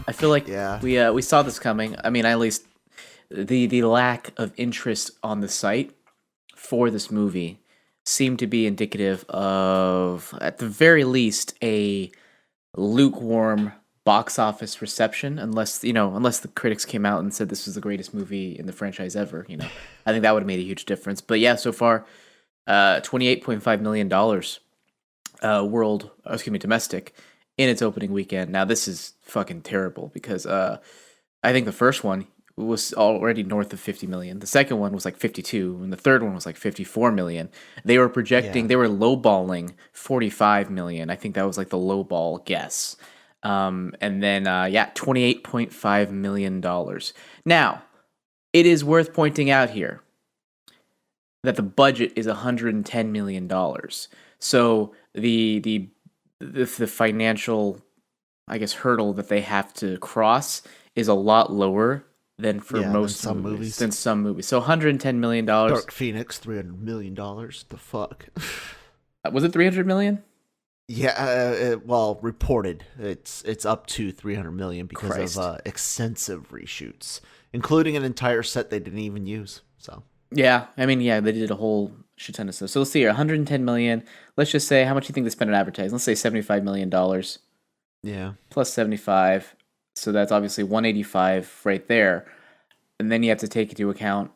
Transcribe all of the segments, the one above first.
I feel like Yeah. we saw this coming. I mean, at least the lack of interest on the site for this movie seemed to be indicative of, at the very least, a lukewarm box office reception. Unless the critics came out and said this was the greatest movie in the franchise ever. I think that would have made a huge difference. But yeah, so far, $28.5 million domestic in its opening weekend. Now this is fucking terrible because I think the first one was already north of 50 million. The second one was like 52, and the third one was like 54 million. They were projecting, Yeah. they were lowballing 45 million. I think that was like the lowball guess. And then $28.5 million. Now, it is worth pointing out here that the budget is $110 million. So the financial, I guess, hurdle that they have to cross is a lot lower than for most some movies. Than some movies. So $110 million. Dark Phoenix, $300 million. The fuck? Was it 300 million? Yeah, well, reported. It's up to 300 million because Christ. of extensive reshoots, including an entire set they didn't even use. So Yeah, I mean, yeah, they did a whole shit ton of stuff. So let's see here, 110 million. Let's just say, how much do you think they spent on advertising? Let's say $75 million yeah, plus 75. So that's obviously 185 right there. And then you have to take into account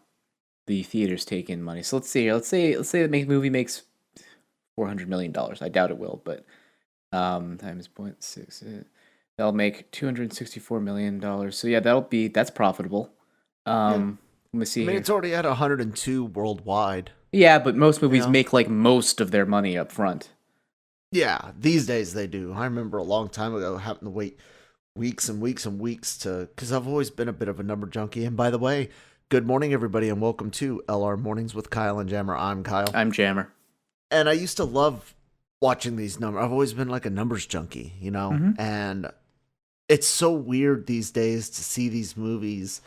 the theaters take in money. So let's see here. Let's say the movie makes $400 million. I doubt it will, but times 0.6, that'll make $264 million. So yeah, that's profitable. Let me see I mean here. it's already at 102 worldwide. Yeah, but most movies Yeah. make like most of their money up front. Yeah, these days they do. I remember a long time ago having to wait weeks and weeks and weeks because I've always been a bit of a number junkie. And by the way, good morning everybody, and welcome to LR Mornings with Kyle and Jammer. I'm Kyle. I'm Jammer. And I used to love watching these numbers. I've always been like a numbers junkie, Mhm. And it's so weird these days to see these movies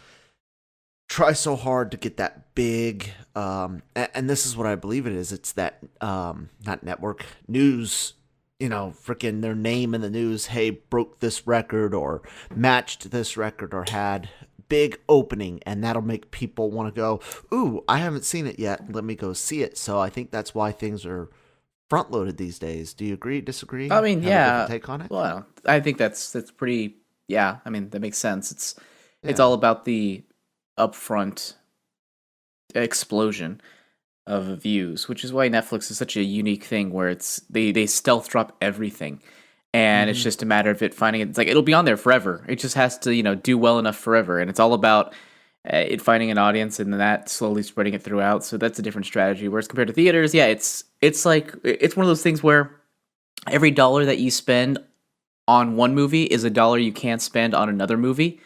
try so hard to get that big, and this is what I believe it is. It's that, not network, news, freaking their name in the news, hey, broke this record or matched this record or had big opening, and that'll make people want to go, ooh, I haven't seen it yet, let me go see it. So I think that's why things are front loaded these days. Do you agree, disagree? I mean, Have a yeah. different take on it? Well, I think that's pretty. Yeah, I mean that makes sense. It's Yeah. all about the upfront explosion of views, which is why Netflix is such a unique thing where they stealth drop everything, and it's Mhm. just a matter of it finding it. It's like it'll be on there forever. It just has to do well enough forever, and it's all about it finding an audience and then that slowly spreading it throughout. So that's a different strategy. Whereas compared to theaters, yeah, it's like it's one of those things where every dollar that you spend on one movie is a dollar you can't spend on another movie.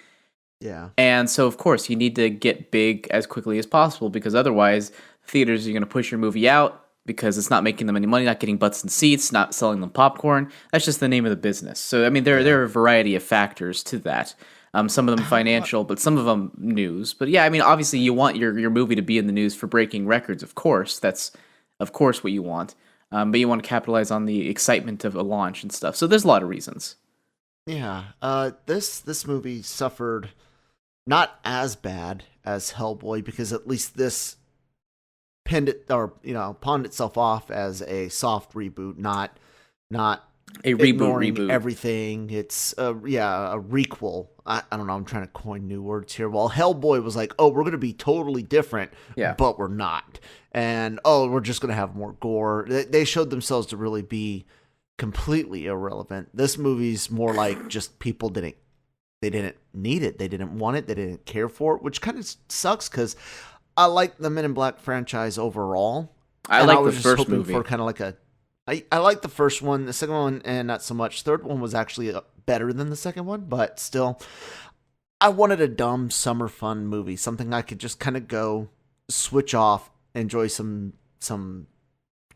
Yeah. And so, of course, you need to get big as quickly as possible because otherwise, theaters are going to push your movie out because it's not making them any money, not getting butts in seats, not selling them popcorn. That's just the name of the business. So, I mean, there are a variety of factors to that. Some of them financial, but some of them news. But yeah, I mean, obviously, you want your movie to be in the news for breaking records. Of course, that's of course what you want. But you want to capitalize on the excitement of a launch and stuff. So there's a lot of reasons. Yeah. This movie suffered not as bad as Hellboy because at least this pinned it or pawned itself off as a soft reboot, not A ignoring reboot. everything. It's a requel. I don't know. I'm trying to coin new words here. Well, Hellboy was like, oh, we're gonna be totally different, Yeah. but we're not, and oh, we're just gonna have more gore. They showed themselves to really be completely irrelevant. This movie's more like just people didn't need it, they didn't want it, they didn't care for it, which kind of sucks because I like the Men in Black franchise overall. I and like I was the just first hoping movie. for kind of like I like the first one, the second one, and not so much. Third one was actually better than the second one, but still, I wanted a dumb summer fun movie, something I could just kind of go switch off, enjoy some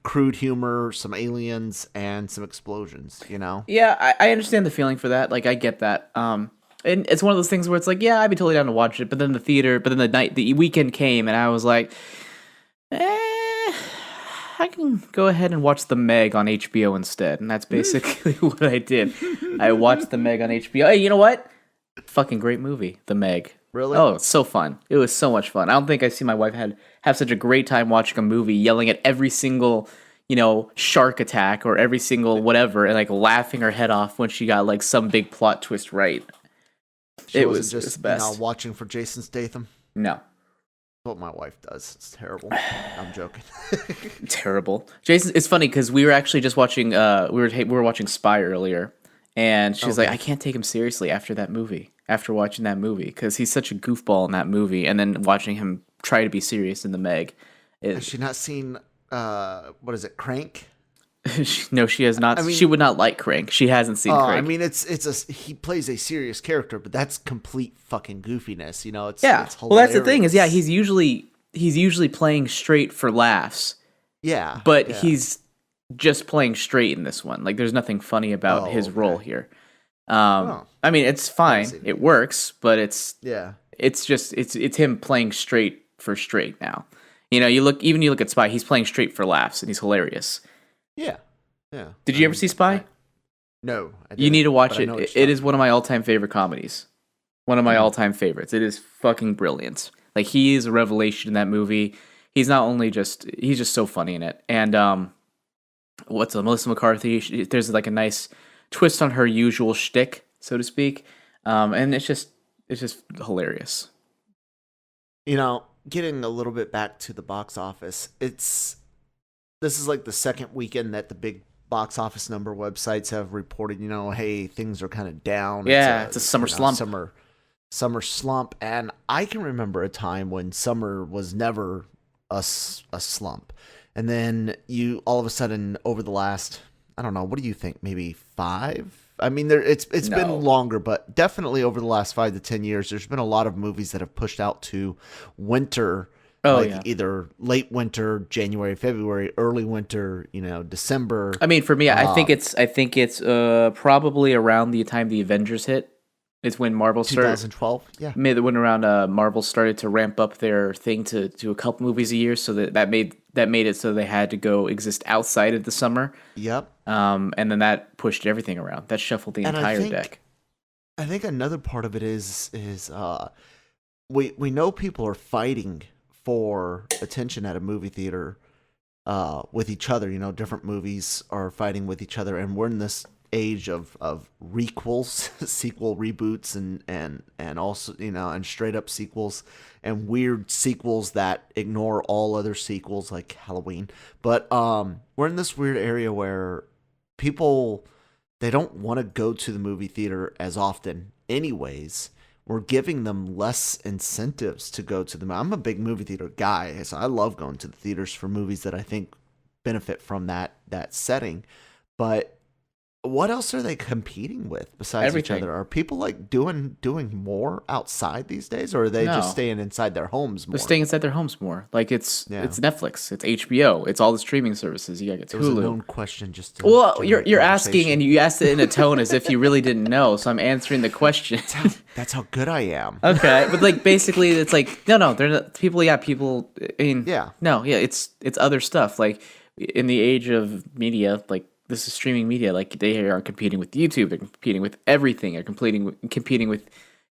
crude humor, some aliens, and some explosions. Yeah, I understand the feeling for that. Like, I get that. And it's one of those things where it's like, yeah, I'd be totally down to watch it. But then the weekend came, and I was like, I can go ahead and watch The Meg on HBO instead. And that's basically what I did. I watched The Meg on HBO. Hey, you know what? Fucking great movie, The Meg. Really? Oh, it's so fun. It was so much fun. I don't think I see my wife have such a great time watching a movie, yelling at every single, shark attack or every single whatever, and like laughing her head off when she got like some big plot twist right. She It wasn't was just the best. watching for Jason Statham. No, What my wife does. It's terrible. I'm joking. terrible. Jason, it's funny because we were actually just watching. We were watching Spy earlier, and she's like, Okay. I can't take him seriously after that movie. After watching that movie, because he's such a goofball in that movie, and then watching him try to be serious in The Meg. Has she not seen what is it, Crank? No, she has not. I mean- She would not like Crank. She hasn't seen Crank. I mean, he plays a serious character, but that's complete fucking goofiness. It's yeah. It's Well, that's the thing is, hilarious. he's usually playing straight for laughs, yeah, but yeah. he's just playing straight in this one. Like, there's nothing funny about his okay. role here. Oh. I mean, it's fine. seen it. It works, but it's yeah. just it's him playing straight for straight now. You look at Spy. He's playing straight for laughs, and he's hilarious. Yeah. Yeah. Did you ever see Spy? No. I You need to didn't, watch but I it. know what you're It talking is one of my all-time favorite comedies. One of my all-time favorites. It is fucking brilliant. Like, he is a revelation in that movie. He's not only he's just so funny in it. And Melissa McCarthy? There's like a nice twist on her usual shtick, so to speak. And it's just hilarious. Getting a little bit back to the box office, this is like the second weekend that the big box office number websites have reported, hey, things are kind of down. Yeah, it's a summer slump. Summer slump. And I can remember a time when summer was never a slump. And then all of a sudden over the last, I don't know, what do you think? Maybe 5? I mean, it's No. been longer, but definitely over the last 5 to 10 years, there's been a lot of movies that have pushed out to winter. Oh, yeah. Either late winter, January, February, early winter, December. I mean, for me, I think it's probably around the time the Avengers hit. It's when Marvel started. 2012, yeah. When around Marvel started to ramp up their thing to a couple movies a year, so that made it so they had to go exist outside of the summer. Yep. And then that pushed everything around. That shuffled the And entire deck. I think another part of it is we know people are fighting for attention at a movie theater with each other. Different movies are fighting with each other, and we're in this age of requels, sequel reboots, and also and straight up sequels and weird sequels that ignore all other sequels like Halloween. But we're in this weird area where people, they don't want to go to the movie theater as often anyways. We're giving them less incentives to go to them. I'm a big movie theater guy, so I love going to the theaters for movies that I think benefit from that setting. But what else are they competing with besides Everything. each other? Are people like doing more outside these days, or are they just No. staying inside their homes more? They're staying inside their homes more. Like it's Netflix, it's HBO, it's all the streaming services. You got It was a Hulu. known question. Just to Well, generate you're asking, conversation. and you asked it in a tone as if you really didn't know. So I'm answering the question. That's how good I am. Okay, but like basically, it's like no, they're not people. Yeah, people. I mean, Yeah. no, yeah, it's other stuff. Like in the age of media, like this is streaming media. Like they are competing with YouTube. They're competing with everything. They're competing with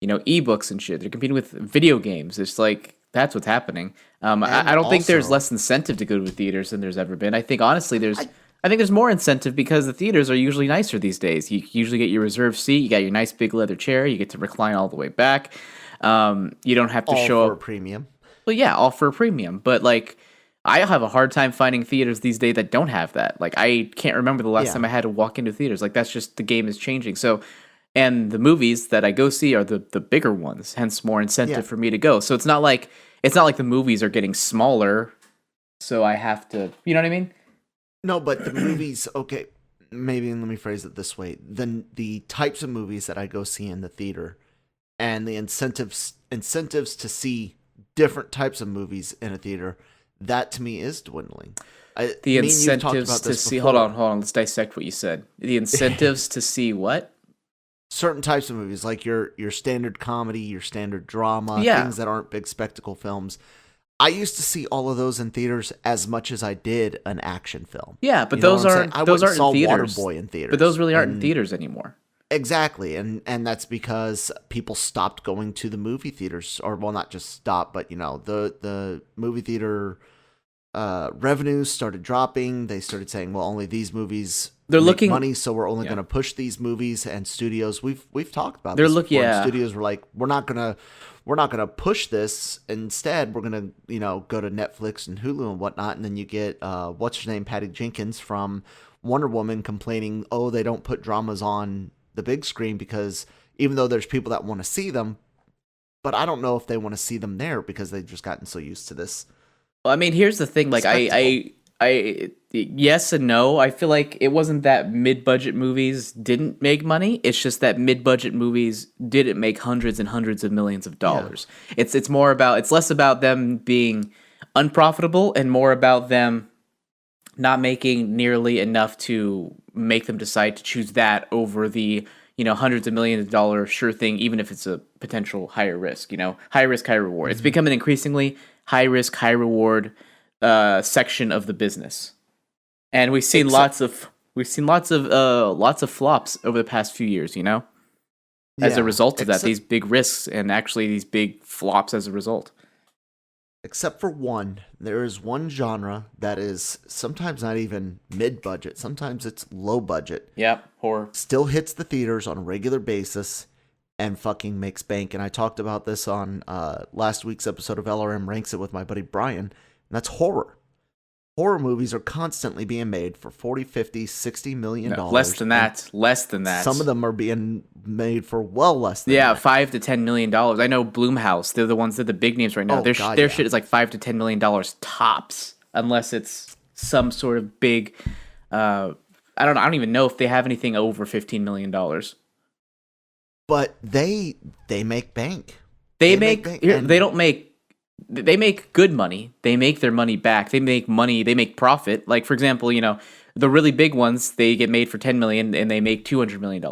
ebooks and shit. They're competing with video games. It's like that's what's happening. I don't think there's also- less incentive to go to theaters than there's ever been. I think honestly, I think there's more incentive because the theaters are usually nicer these days. You usually get your reserved seat. You got your nice big leather chair. You get to recline all the way back. You don't have to all show for up. a premium. Well, yeah, all for a premium. But like, I have a hard time finding theaters these days that don't have that. Like, I can't remember the last Yeah. time I had to walk into theaters. Like, that's just the game is changing. So, and the movies that I go see are the bigger ones. Hence, more incentive Yeah. for me to go. So it's not like the movies are getting smaller. So I have to. You know what I mean? No, but the movies, okay, maybe let me phrase it this way. The types of movies that I go see in the theater and the incentives to see different types of movies in a theater, that to me is dwindling. The me and you've talked incentives about to this see. before. Hold on. Let's dissect what you said. The incentives to see what? Certain types of movies, like your standard comedy, your standard drama, Yeah. things that aren't big spectacle films. I used to see all of those in theaters as much as I did an action film. Yeah, but You know those what I'm aren't saying? I those went and aren't saw in theaters. Waterboy in theaters. But those really aren't in and- theaters anymore. Exactly, and that's because people stopped going to the movie theaters, or well, not just stop, but the movie theater revenues started dropping. They started saying, well, only these movies They're make looking, money, so we're only yeah. going to push these movies. And studios, we've talked about They're this look, before. And yeah. studios were like, we're not gonna push this. Instead, we're gonna go to Netflix and Hulu and whatnot. And then you get what's her name, Patty Jenkins from Wonder Woman complaining, oh, they don't put dramas on the big screen because even though there's people that want to see them, but I don't know if they want to see them there because they've just gotten so used to this Well, I mean, here's the thing. Like, spectacle. yes and no. I feel like it wasn't that mid-budget movies didn't make money. It's just that mid-budget movies didn't make hundreds and hundreds of millions of dollars. It's more about, it's less about them being unprofitable and more about them not making nearly enough to make them decide to choose that over the hundreds of millions of dollars sure thing, even if it's a potential higher risk. High risk, high reward. It's become an increasingly high risk, high reward section of the business, and lots of flops over the past few years. As a result of that, these big risks and actually these big flops as a result. Except for one, there is one genre that is sometimes not even mid-budget. Sometimes it's low budget. Yep, horror. Still hits the theaters on a regular basis and fucking makes bank. And I talked about this on last week's episode of LRM Ranks It with my buddy Brian. And that's horror. Horror movies are constantly being made for 40, 50, 60 million dollars. Less than that. Less than that. Some of them are being made for well less than that. $5 to $10 million. I know Blumhouse. They're the ones that are the big names right now. Oh, Their God, their yeah. shit is like $5 to $10 million tops, unless it's some sort of big. I don't even know if they have anything over $15 million. But they make bank. They make good money. They make their money back. They make money. They make profit. Like, for example, the really big ones, they get made for $10 million and they make $200 million.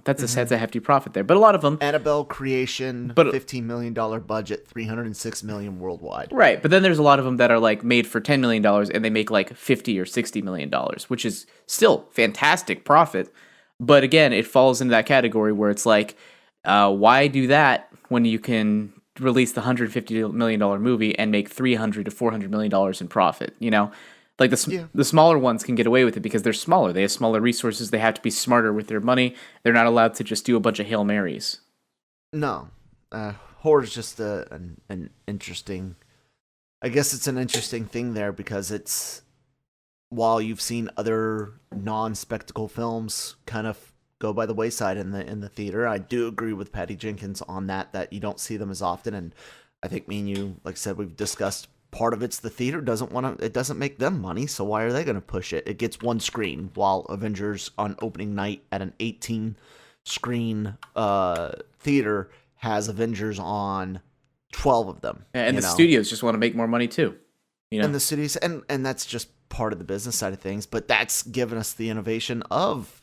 That's a hefty profit there. But a lot of them, Annabelle Creation, $15 million budget, $306 million worldwide. right? But then there's a lot of them that are like made for $10 million and they make like $50 or $60 million, which is still fantastic profit. But again, it falls into that category where it's like, why do that when you can release the $150 million movie and make $300 to $400 million in profit? Like the smaller ones can get away with it because they're smaller. They have smaller resources. They have to be smarter with their money. They're not allowed to just do a bunch of Hail Marys. No, horror is just an interesting. I guess it's an interesting thing there because it's while you've seen other non-spectacle films kind of go by the wayside in the theater, I do agree with Patty Jenkins on that you don't see them as often. And I think me and you, like I said, we've discussed part of it's the theater it doesn't make them money, so why are they going to push it? It gets one screen, while Avengers on opening night at an 18 screen theater has Avengers on 12 of them. And the studios just want to make more money too. And the studios, and that's just part of the business side of things, but that's given us the innovation of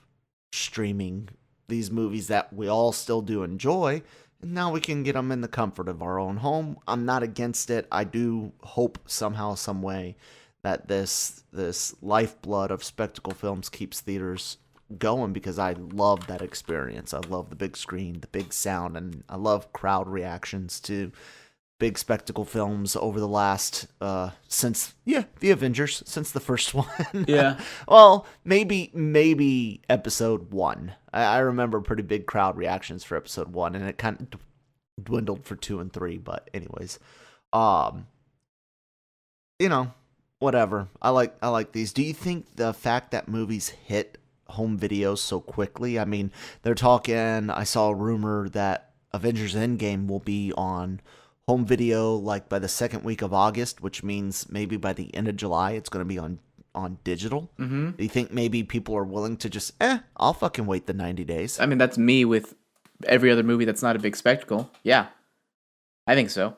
streaming these movies that we all still do enjoy, and now we can get them in the comfort of our own home. I'm not against it. I do hope somehow, some way, that this lifeblood of spectacle films keeps theaters going, because I love that experience. I love the big screen, the big sound, and I love crowd reactions to big spectacle films over the last since the Avengers, since the first one. Yeah. Well, maybe episode 1. I remember pretty big crowd reactions for episode 1, and it kind of dwindled for 2 and 3. But anyways, whatever. I like these. Do you think the fact that movies hit home videos so quickly? I mean, they're talking. I saw a rumor that Avengers Endgame will be on home video like by the second week of August, which means maybe by the end of July it's going to be on digital. Mm-hmm. Do you think maybe people are willing to just I'll fucking wait the 90 days? I mean, that's me with every other movie that's not a big spectacle. Yeah, I think so.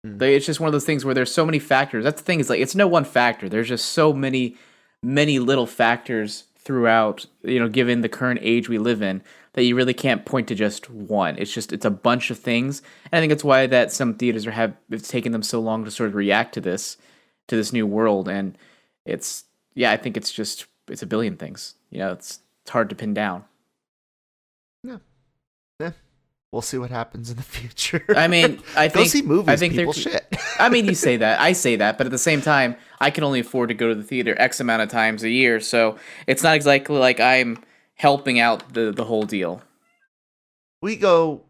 It's just one of those things where there's so many factors. That's the thing, is like, it's no one factor. There's just so many little factors throughout, given the current age we live in, that you really can't point to just one. It's a bunch of things. And I think it's why that some theaters it's taken them so long to sort of react to this new world. And I think it's a billion things. It's hard to pin down. Eh, we'll see what happens in the future. I mean, Go see movies, I think people. Shit. I mean, you say that, I say that, but at the same time, I can only afford to go to the theater X amount of times a year, so it's not exactly like I'm helping out the whole deal. We go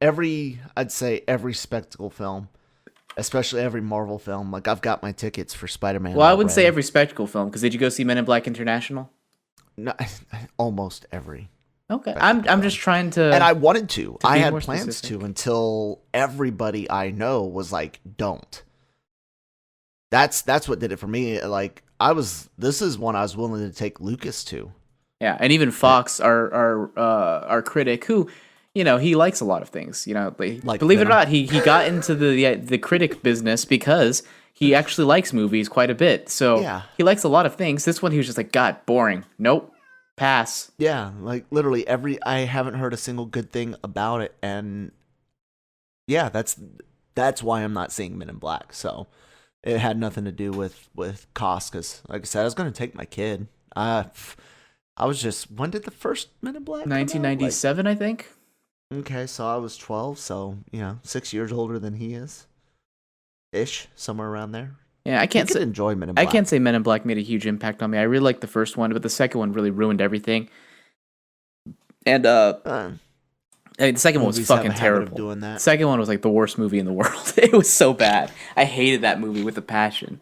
I'd say every spectacle film, especially every Marvel film. Like I've got my tickets for Spider-Man Well, I wouldn't say already. every spectacle film, because did you go see Men in Black International? No, almost every Okay, spectacle I'm film. just trying And I wanted to. to I be had more plans specific. to until everybody I know was like, "Don't." That's what did it for me. Like this is one I was willing to take Lucas to. Yeah, and even Eh, Fox, our critic, who, he likes a lot of things. Like Believe it or Venom. not, he got into the critic business because he actually likes movies quite a bit. So Yeah. he likes a lot of things. This one, he was just like, God, boring. Nope, pass. Yeah, like literally I haven't heard a single good thing about it, and yeah, that's why I'm not seeing Men in Black. So it had nothing to do with cost, because like I said, I was gonna take my kid. I was just, when did the first Men in Black come out? Like, 1997, I think. okay, so I was 12, so 6 years older than he is, ish, somewhere around there. Yeah, I He can't could say enjoy Men in I Black. can't say Men in Black made a huge impact on me. I really liked the first one, but the second one really ruined everything. And Uh, the second one was Movies have fucking a habit of terrible. doing The that. second one was like the worst movie in the world. It was so bad. I hated that movie with a passion.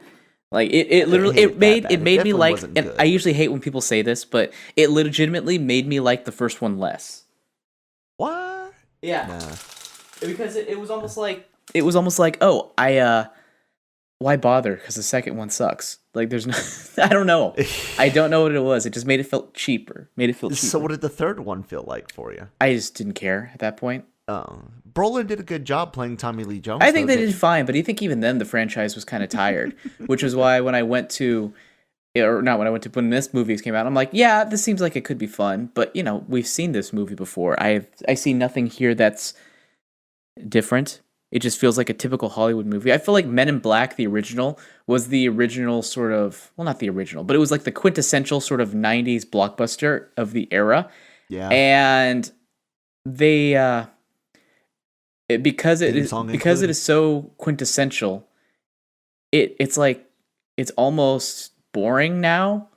Like it I didn't literally hate it that bad. it It made me definitely like, wasn't and I good. usually hate when people say this, but it legitimately made me like the first one less. What? Yeah, Nah. because it was almost like, oh, why bother? Because the second one sucks. Like there's no, I don't know. I don't know what it was. It just made it feel cheaper. Made it feel cheaper. So what did the third one feel like for you? I just didn't care at that point. Brolin did a good job playing Tommy Lee Jones. I think though, they did fine, but I think even then the franchise was kind of tired, which is why when I went to, or not when I went to, when this movie came out, I'm like, yeah, this seems like it could be fun, but we've seen this movie before. I see nothing here that's different. It just feels like a typical Hollywood movie. I feel like Men in Black, the original, was the original sort of, well, not the original, but it was like the quintessential sort of 90s blockbuster of the era. Yeah. And they, because Theme song it included. is so quintessential, it's like it's almost boring now.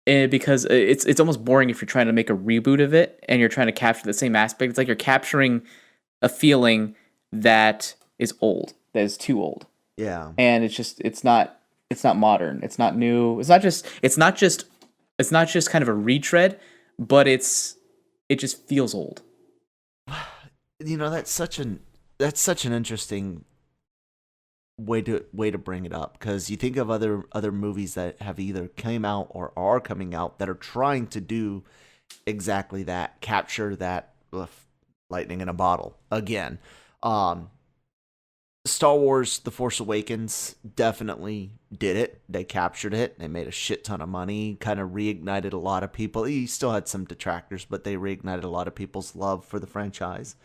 Because it's almost boring if you're trying to make a reboot of it and you're trying to capture the same aspect. It's like you're capturing a feeling that is old, that is too old, Yeah. and it's not modern, it's not new, it's not just kind of a retread, but it just feels old. That's such an interesting way to bring it up, because you think of other movies that have either came out or are coming out that are trying to do exactly that, capture that lightning in a bottle again. Star Wars The Force Awakens definitely did it. They captured it. They made a shit ton of money, kind of reignited a lot of people. He still had some detractors, but they reignited a lot of people's love for the franchise.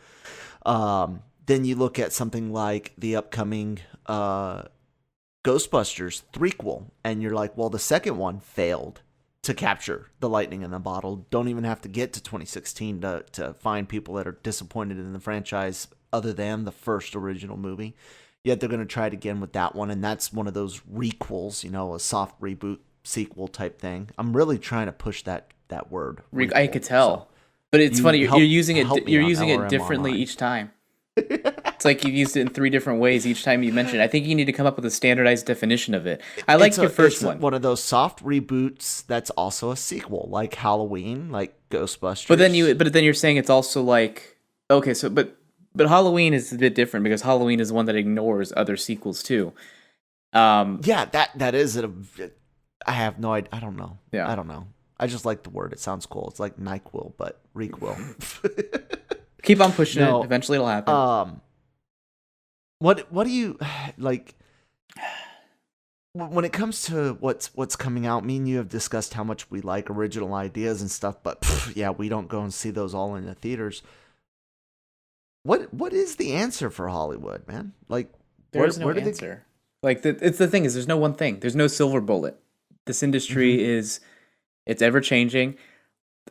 Then you look at something like the upcoming Ghostbusters threequel, and you're like, well, the second one failed to capture the lightning in a bottle. Don't even have to get to 2016 to find people that are disappointed in the franchise other than the first original movie. Yet they're going to try it again with that one, and that's one of those requels, a soft reboot sequel type thing. I'm really trying to push that word. I Requel. could tell, So but it's funny, you're using it help me you're on using it LRM differently Online. each time. It's like you've used it in 3 different ways each time you mention it. I think you need to come up with a standardized definition of it. I liked your first one. One of those soft reboots that's also a sequel, like Halloween, like Ghostbusters. But then you're saying it's also like, okay, so but Halloween is a bit different because Halloween is one that ignores other sequels too. Yeah, that is it. I have no idea. I don't know. Yeah. I don't know. I just like the word. It sounds cool. It's like NyQuil, but requel. Keep on pushing No, it. Eventually it'll happen. What do you like when it comes to what's coming out? Me and you have discussed how much we like original ideas and stuff, but yeah, we don't go and see those all in the theaters. What is the answer for Hollywood, man? Like, There's no answer. It's the thing is, there's no one thing. There's no silver bullet. This industry is, it's ever changing.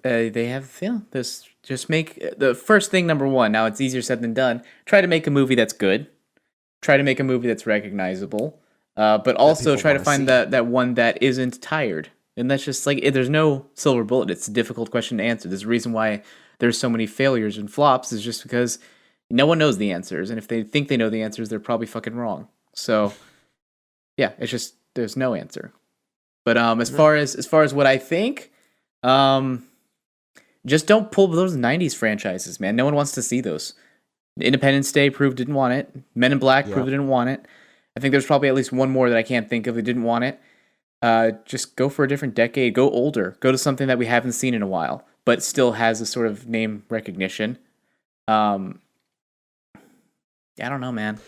They have, yeah, this just make the first thing number one. Now it's easier said than done. Try to make a movie that's good. Try to make a movie that's recognizable. But That also people try to want to find see. that one that isn't tired. And that's just like there's no silver bullet. It's a difficult question to answer. There's a reason why there's so many failures and flops is just because no one knows the answers, and if they think they know the answers, they're probably fucking wrong. So yeah, it's just there's no answer. But Yeah. as far as what I think, um, just don't pull those '90s franchises, man. No one wants to see those. Independence Day proved didn't want it. Men in Black proved Yep. they didn't want it. I think there's probably at least one more that I can't think of that didn't want it. Just go for a different decade. Go older. Go to something that we haven't seen in a while, but still has a sort of name recognition. Um, I don't know, man.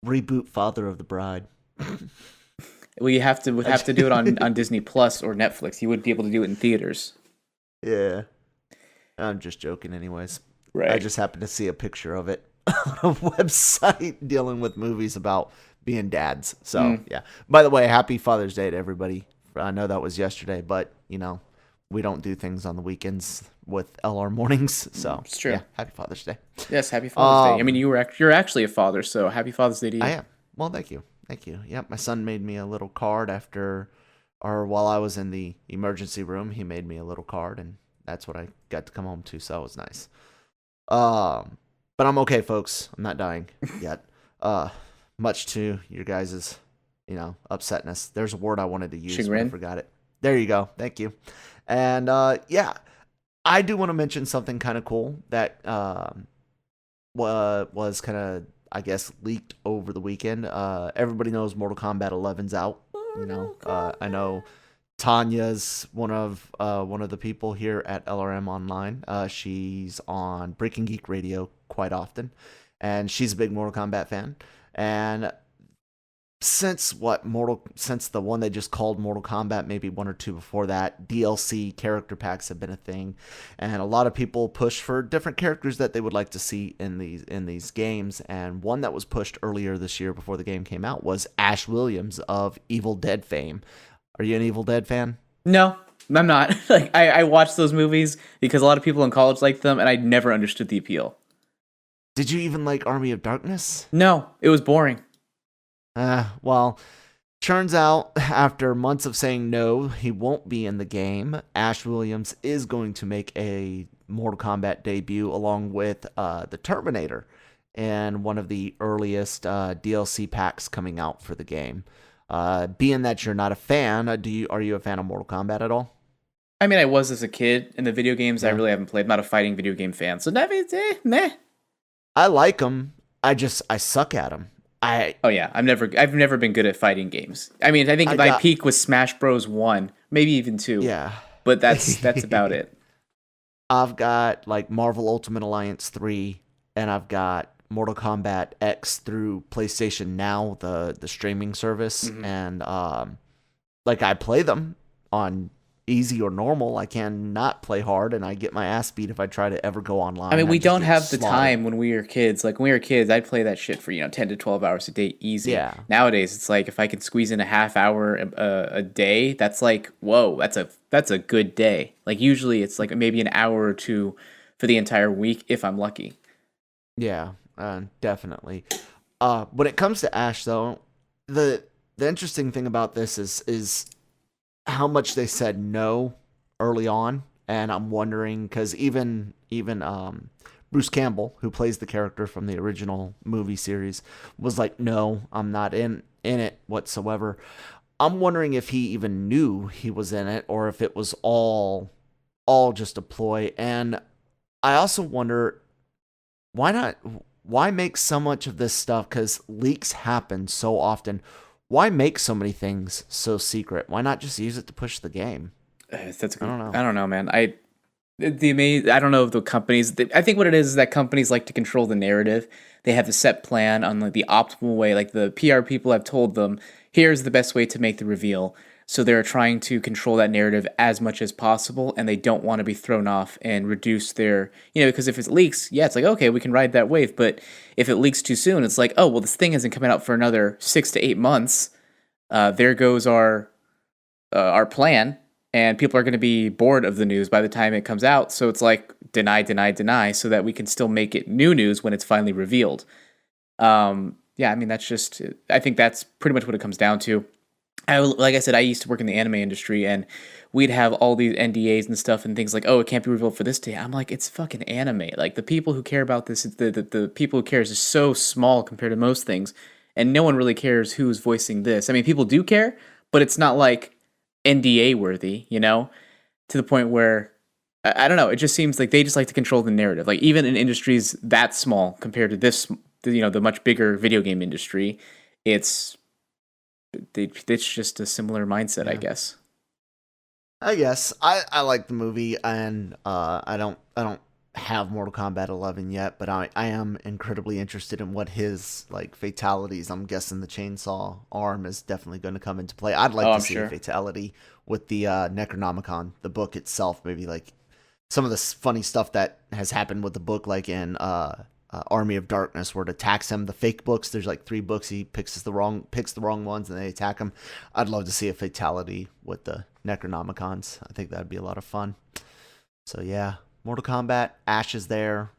Reboot Father of the Bride. We have to would have to do it on Disney Plus or Netflix. You wouldn't be able to do it in theaters. Yeah. I'm just joking, anyways. Right. I just happened to see a picture of it on a website dealing with movies about being dads. So, yeah. By the way, happy Father's Day to everybody. I know that was yesterday, but, we don't do things on the weekends with LR mornings. So, It's true. yeah, happy Father's Day. Yes, happy Father's Day. I mean, you're actually a father, so happy Father's Day to you. I am. Well, thank you. Thank you. Yep, my son made me a little card while I was in the emergency room, he made me a little card, and that's what I got to come home to, so it was nice. But I'm okay, folks. I'm not dying yet. Much to your guys's, upsetness. There's a word I wanted to use, but I Chagrin? forgot it. There you go. Thank you. And yeah, I do want to mention something kind of cool that was kind of, I guess, leaked over the weekend. Everybody knows Mortal Kombat 11's out. I know Tanya's one of the people here at LRM Online. She's on Breaking Geek Radio quite often, and she's a big Mortal Kombat fan. And since the one they just called Mortal Kombat, maybe one or two before that, DLC character packs have been a thing, and a lot of people push for different characters that they would like to see in these games. And one that was pushed earlier this year before the game came out was Ash Williams of Evil Dead fame. Are you an Evil Dead fan? No, I'm not. Like I watched those movies because a lot of people in college liked them, and I never understood the appeal. Did you even like Army of Darkness? No, it was boring. Well, turns out after months of saying no, he won't be in the game. Ash Williams is going to make a Mortal Kombat debut along with the Terminator and one of the earliest DLC packs coming out for the game. Being that you're not a fan, are you a fan of Mortal Kombat at all? I mean, I was as a kid. In the video games, I Yeah. really haven't played. I'm not a fighting video game fan, so that is meh. I like them. I suck at them. Oh yeah, I've never been good at fighting games. I mean, I think my peak was Smash Bros. 1, maybe even 2. Yeah. But that's about it. I've got like Marvel Ultimate Alliance 3, and I've got Mortal Kombat X through PlayStation Now, the streaming service, and like I play them on easy or normal. I cannot play hard, and I get my ass beat if I try to ever go online. I mean, we just don't get have the slaughtered. time when we were kids. Like when we were kids, I'd play that shit for 10 to 12 hours a day easy. Yeah. Nowadays, it's like if I can squeeze in a half hour a day, that's like whoa, that's a good day. Like usually, it's like maybe an hour or two for the entire week if I'm lucky. Yeah, definitely. When it comes to Ash, though, the interesting thing about this is how much they said no early on, and I'm wondering because even Bruce Campbell, who plays the character from the original movie series, was like, "No, I'm not in it whatsoever." I'm wondering if he even knew he was in it, or if it was all just a ploy. And I also wonder why make so much of this stuff, because leaks happen so often. Why make so many things so secret? Why not just use it to push the game? That's a good, I don't know. I don't know, man. I don't know if the companies. I think what it is that companies like to control the narrative. They have a set plan on like the optimal way. Like the PR people have told them, here's the best way to make the reveal. So they're trying to control that narrative as much as possible, and they don't want to be thrown off and reduce their, because if it leaks, yeah, it's like, okay, we can ride that wave. But if it leaks too soon, it's like, oh, well, this thing isn't coming out for another 6 to 8 months. There goes our plan. and people are going to be bored of the news by the time it comes out. So it's like deny, deny, deny, so that we can still make it new news when it's finally revealed. Yeah, I mean, I think that's pretty much what it comes down to. Like I said, I used to work in the anime industry, and we'd have all these NDAs and stuff and things like, oh, it can't be revealed for this day. I'm like, it's fucking anime. Like, the people who care about this, the people who cares is so small compared to most things, and no one really cares who's voicing this. I mean, people do care, but it's not like NDA worthy, to the point where I don't know. It just seems like they just like to control the narrative. Like, even in industries that small compared to this, the much bigger video game industry, it's just a similar mindset, Yeah. I guess. I like the movie, and I don't have Mortal Kombat 11 yet, but I am incredibly interested in what his like fatalities. I'm guessing the chainsaw arm is definitely going to come into play. I'd like to see a fatality with the Necronomicon, the book itself. Maybe like some of the funny stuff that has happened with the book, like in Army of Darkness, where it attacks him. The fake books, there's like 3 books. He picks the wrong ones, and they attack him. I'd love to see a fatality with the Necronomicons. I think that'd be a lot of fun. So yeah, Mortal Kombat, Ash is there.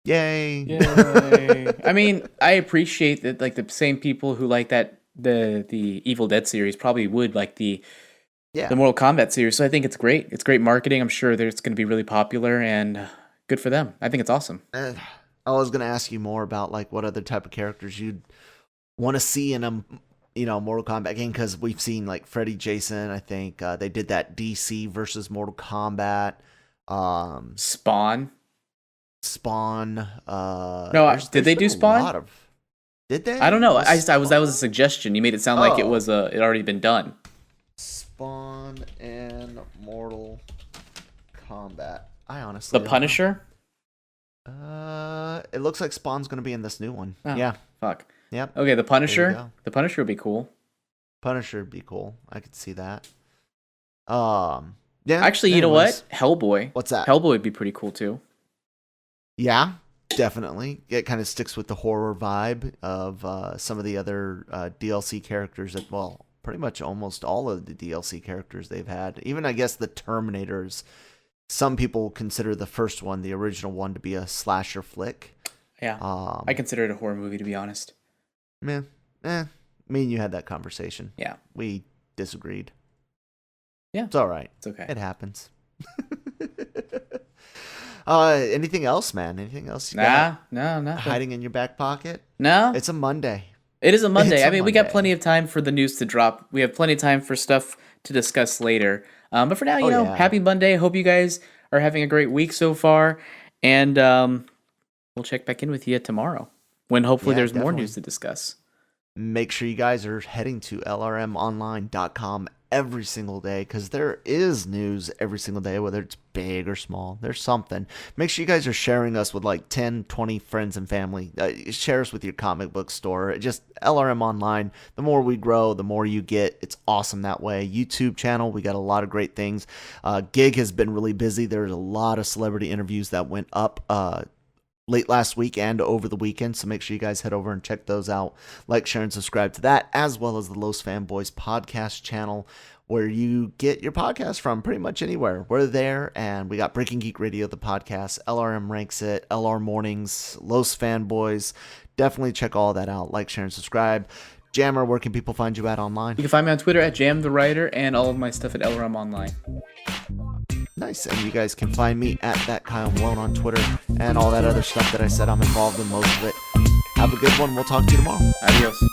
Yay! Yay! I mean, I appreciate that. Like the same people who like that the Evil Dead series probably would like the Mortal Kombat series. So I think it's great. It's great marketing. I'm sure that it's going to be really popular, and good for them. I think it's awesome. I was going to ask you more about like what other type of characters you'd want to see in a Mortal Kombat game, because we've seen like Freddy, Jason. I think they did that DC versus Mortal Kombat. Spawn. No, did they do Spawn? Did they? I don't know. That was a suggestion. You made it sound like it was it already been done. Spawn and Mortal Kombat. I honestly The Punisher. It looks like Spawn's gonna be in this new one. Oh, yeah. Fuck. Yep. Okay, the Punisher. The Punisher would be cool. Punisher would be cool. I could see that. Yeah. Actually, you know what? Hellboy. What's that? Hellboy would be pretty cool too. Yeah, definitely. It kind of sticks with the horror vibe of some of the other DLC characters that, well, pretty much almost all of the DLC characters they've had. Even, I guess, the Terminators. Some people consider the first one, the original one, to be a slasher flick. Yeah. I consider it a horror movie, to be honest. Me and you had that conversation. Yeah. We disagreed. Yeah. It's all right. It's okay. It happens. Anything else, man? Anything else you got? No, nothing. Hiding in your back pocket? No. It's a Monday. It is a Monday. We got plenty of time for the news to drop. We have plenty of time for stuff to discuss later. But for now, happy Monday. Hope you guys are having a great week so far. And we'll check back in with you tomorrow when hopefully there's more news to discuss. Make sure you guys are heading to LRMonline.com every single day, because there is news every single day, whether it's big or small. There's something. Make sure you guys are sharing us with like 10, 20 friends and family. Share us with your comic book store. Just LRM Online. The more we grow, the more you get. It's awesome that way. YouTube channel, we got a lot of great things. Gig has been really busy. There's a lot of celebrity interviews that went up late last week and over the weekend, so make sure you guys head over and check those out. Like, share, and subscribe to that, as well as the Los Fanboys podcast channel, where you get your podcast from pretty much anywhere. We're there, and we got Breaking Geek Radio, the podcast, LRM Ranks It, LRMornings, Los Fanboys. Definitely check all that out. Like, share, and subscribe. Jammer, where can people find you at online? You can find me on Twitter at JamTheWriter, and all of my stuff at LRM Online. Nice. And you guys can find me at that Kyle Malone on Twitter, and all that other stuff that I said. I'm involved in most of it. Have a good one. We'll talk to you tomorrow. Adios.